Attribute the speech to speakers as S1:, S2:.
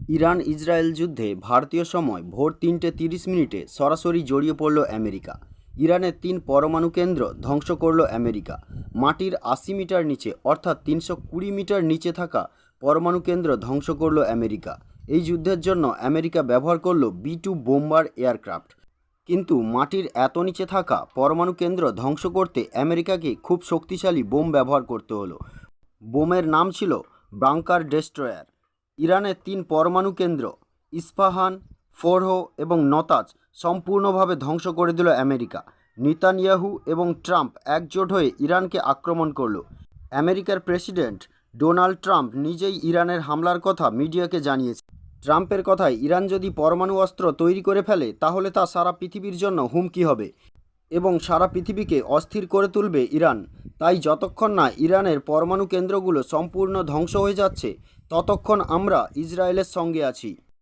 S1: Iran Israel যুদ্ধে ভারতীয় সময় ভোর ৩:৩০ সরাসরি জড়িয়ে পড়ল আমেরিকা। ইরানের ৩ পরমাণু কেন্দ্র ধ্বংস করল আমেরিকা। মাটির ৮০ মিটার নিচে অর্থাৎ ৩২০ মিটার নিচে থাকা পরমাণু কেন্দ্র ধ্বংস করল আমেরিকা। এই যুদ্ধের জন্য আমেরিকা ব্যবহার করল B-2 বোম্বার এয়ারক্রাফট। কিন্তু মাটির এত নিচে থাকা পরমাণু কেন্দ্র ধ্বংস করতে আমেরিকাকে খুব শক্তিশালী বোম ব্যবহার করতে হলো। বোমের নাম ছিল বাংকার ডেস্ট্রয়ার। ইরানের ৩ পরমাণু কেন্দ্র ইস্পাহান, ফোরহো এবং নতাজ সম্পূর্ণভাবে ধ্বংস করে দিল আমেরিকা। নেতানিয়াহু এবং ট্রাম্প একজোট হয়ে ইরানকে আক্রমণ করল। আমেরিকার প্রেসিডেন্ট ডোনাল্ড ট্রাম্প নিজেই ইরানের হামলার কথা মিডিয়াকে জানিয়েছে। ট্রাম্পের কথায় ইরান যদি পরমাণু অস্ত্র তৈরি করে ফেলে তাহলে তা সারা পৃথিবীর জন্য হুমকি হবে এবং সারা পৃথিবীকে অস্থির করে তুলবে ইরান। তাই যতক্ষণ না ইরানের পরমাণু কেন্দ্রগুলো সম্পূর্ণ ধ্বংস হয়ে যাচ্ছে ততক্ষণ আমরা ইসরায়েলের সঙ্গে আছি।